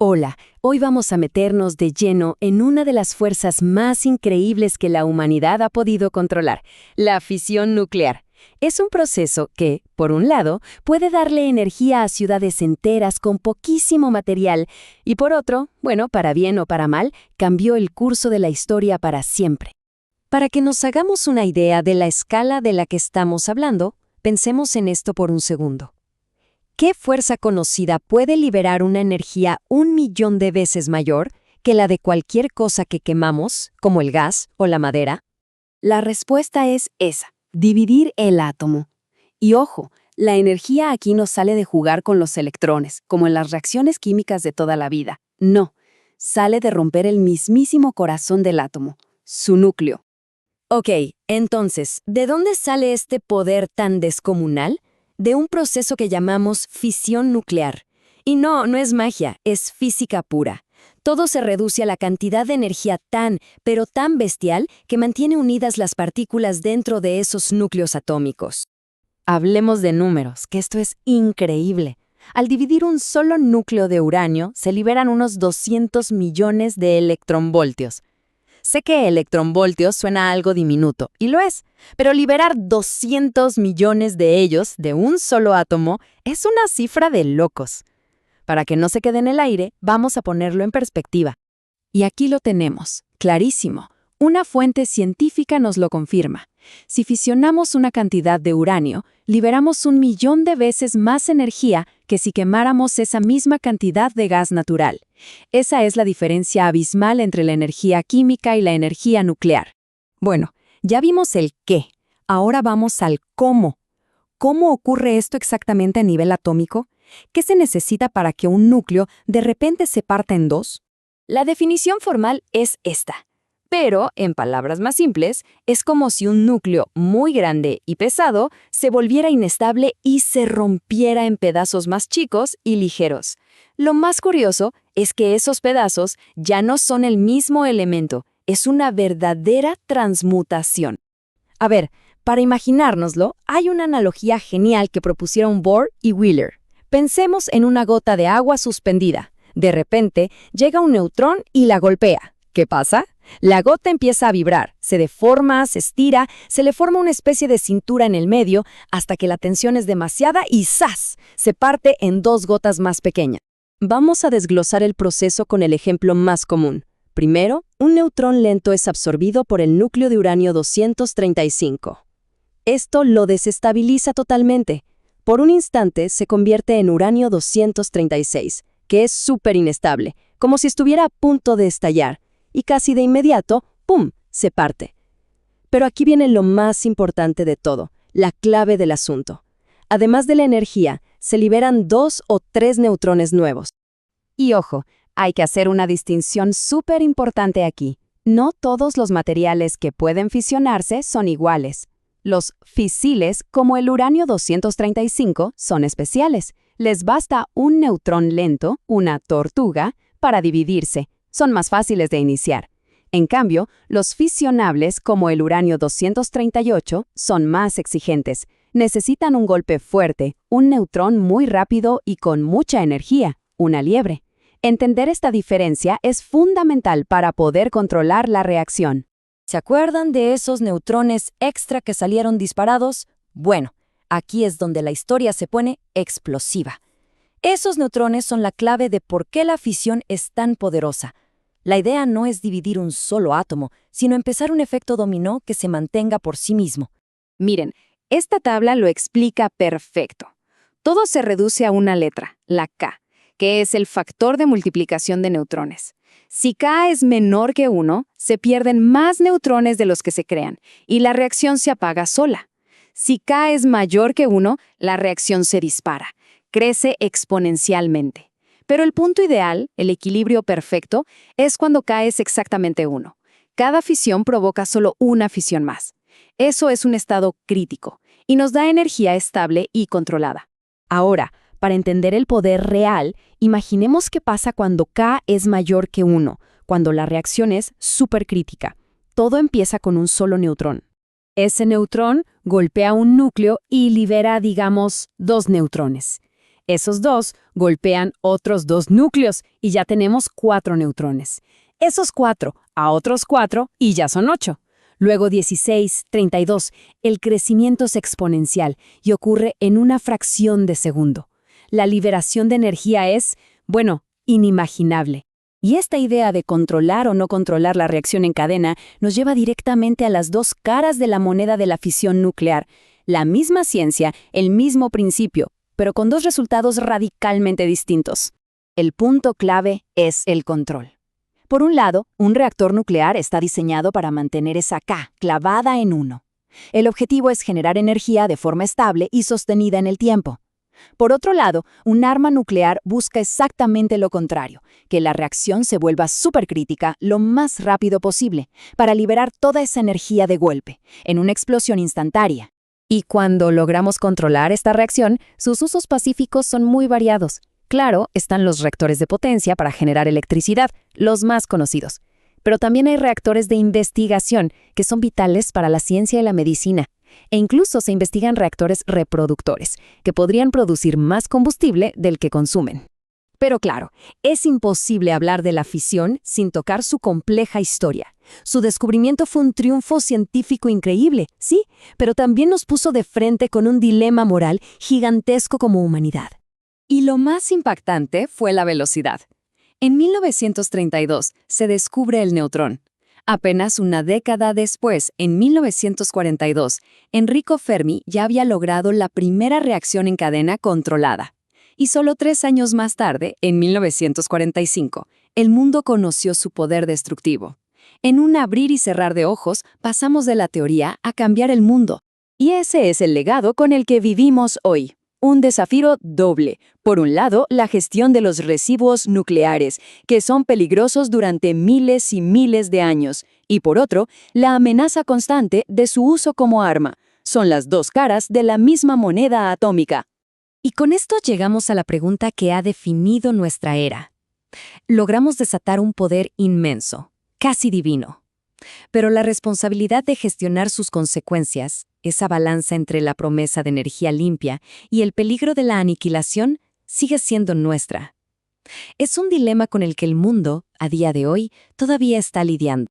Hola, hoy vamos a meternos de lleno en una de las fuerzas más increíbles que la humanidad ha podido controlar, la fisión nuclear. Es un proceso que, por un lado, puede darle energía a ciudades enteras con poquísimo material y por otro, bueno, para bien o para mal, cambió el curso de la historia para siempre. Para que nos hagamos una idea de la escala de la que estamos hablando, pensemos en esto por un segundo. ¿Qué fuerza conocida puede liberar una energía 1.000.000 de veces mayor que la de cualquier cosa que quemamos, como el gas o la madera? La respuesta es esa, dividir el átomo. Y ojo, la energía aquí no sale de jugar con los electrones, como en las reacciones químicas de toda la vida. No, sale de romper el mismísimo corazón del átomo, su núcleo. Ok, entonces, ¿de dónde sale este poder tan descomunal? De un proceso que llamamos fisión nuclear. Y no es magia, es física pura. Todo se reduce a la cantidad de energía pero tan bestial, que mantiene unidas las partículas dentro de esos núcleos atómicos. Hablemos de números, que esto es increíble. Al dividir un solo núcleo de uranio, se liberan unos 200 millones de electronvoltios. Sé que electronvoltios suena algo diminuto, y lo es, pero liberar 200 millones de ellos de un solo átomo es una cifra de locos. Para que no se quede en el aire, vamos a ponerlo en perspectiva. Y aquí lo tenemos, clarísimo. Una fuente científica nos lo confirma. Si fisionamos una cantidad de uranio, liberamos 1.000.000 de veces más energía que si quemáramos esa misma cantidad de gas natural. Esa es la diferencia abismal entre la energía química y la energía nuclear. Bueno, ya vimos el qué. Ahora vamos al cómo. ¿Cómo ocurre esto exactamente a nivel atómico? ¿Qué se necesita para que un núcleo de repente se parta en dos? La definición formal es esta. Pero, en palabras más simples, es como si un núcleo muy grande y pesado se volviera inestable y se rompiera en pedazos más chicos y ligeros. Lo más curioso es que esos pedazos ya no son el mismo elemento, es una verdadera transmutación. A ver, para imaginárnoslo, hay una analogía genial que propusieron Bohr y Wheeler. Pensemos en una gota de agua suspendida. De repente, llega un neutrón y la golpea. ¿Qué pasa? La gota empieza a vibrar, se deforma, se estira, se le forma una especie de cintura en el medio hasta que la tensión es demasiada y ¡zas! Se parte en dos gotas más pequeñas. Vamos a desglosar el proceso con el ejemplo más común. Primero, un neutrón lento es absorbido por el núcleo de uranio 235. Esto lo desestabiliza totalmente. Por un instante se convierte en uranio 236, que es súper inestable, como si estuviera a punto de estallar. Y casi de inmediato, ¡pum!, se parte. Pero aquí viene lo más importante de todo, la clave del asunto. Además de la energía, se liberan 2 o 3 neutrones nuevos. Y ojo, hay que hacer una distinción súper importante aquí. No todos los materiales que pueden fisionarse son iguales. Los fisiles, como el uranio 235, son especiales. Les basta un neutrón lento, una tortuga, para dividirse. Son más fáciles de iniciar. En cambio, los fisionables, como el uranio 238, son más exigentes. Necesitan un golpe fuerte, un neutrón muy rápido y con mucha energía, una liebre. Entender esta diferencia es fundamental para poder controlar la reacción. ¿Se acuerdan de esos neutrones extra que salieron disparados? Bueno, aquí es donde la historia se pone explosiva. Esos neutrones son la clave de por qué la fisión es tan poderosa. La idea no es dividir un solo átomo, sino empezar un efecto dominó que se mantenga por sí mismo. Miren, esta tabla lo explica perfecto. Todo se reduce a una letra, la K, que es el factor de multiplicación de neutrones. Si K es menor que 1, se pierden más neutrones de los que se crean, y la reacción se apaga sola. Si K es mayor que 1, la reacción se dispara. Crece exponencialmente. Pero el punto ideal, el equilibrio perfecto, es cuando K es exactamente 1. Cada fisión provoca solo una fisión más. Eso es un estado crítico y nos da energía estable y controlada. Ahora, para entender el poder real, imaginemos qué pasa cuando K es mayor que 1, cuando la reacción es supercrítica. Todo empieza con un solo neutrón. Ese neutrón golpea un núcleo y libera, digamos, 2 neutrones. Esos dos golpean otros dos núcleos y ya tenemos 4 neutrones. Esos 4 a otros 4 y ya son 8. Luego 16, 32. El crecimiento es exponencial y ocurre en una fracción de segundo. La liberación de energía es, bueno, inimaginable. Y esta idea de controlar o no controlar la reacción en cadena nos lleva directamente a las dos caras de la moneda de la fisión nuclear. La misma ciencia, el mismo principio, pero con dos resultados radicalmente distintos. El punto clave es el control. Por un lado, un reactor nuclear está diseñado para mantener esa K clavada en 1. El objetivo es generar energía de forma estable y sostenida en el tiempo. Por otro lado, un arma nuclear busca exactamente lo contrario, que la reacción se vuelva supercrítica lo más rápido posible, para liberar toda esa energía de golpe, en una explosión instantánea. Y cuando logramos controlar esta reacción, sus usos pacíficos son muy variados. Claro, están los reactores de potencia para generar electricidad, los más conocidos. Pero también hay reactores de investigación, que son vitales para la ciencia y la medicina. E incluso se investigan reactores reproductores, que podrían producir más combustible del que consumen. Pero claro, es imposible hablar de la fisión sin tocar su compleja historia. Su descubrimiento fue un triunfo científico increíble, sí, pero también nos puso de frente con un dilema moral gigantesco como humanidad. Y lo más impactante fue la velocidad. En 1932 se descubre el neutrón. Apenas una década después, en 1942, Enrico Fermi ya había logrado la primera reacción en cadena controlada. Y solo 3 años más tarde, en 1945, el mundo conoció su poder destructivo. En un abrir y cerrar de ojos, pasamos de la teoría a cambiar el mundo. Y ese es el legado con el que vivimos hoy. Un desafío doble. Por un lado, la gestión de los residuos nucleares, que son peligrosos durante miles y miles de años. Y por otro, la amenaza constante de su uso como arma. Son las dos caras de la misma moneda atómica. Y con esto llegamos a la pregunta que ha definido nuestra era. Logramos desatar un poder inmenso, casi divino. Pero la responsabilidad de gestionar sus consecuencias, esa balanza entre la promesa de energía limpia y el peligro de la aniquilación, sigue siendo nuestra. Es un dilema con el que el mundo, a día de hoy, todavía está lidiando.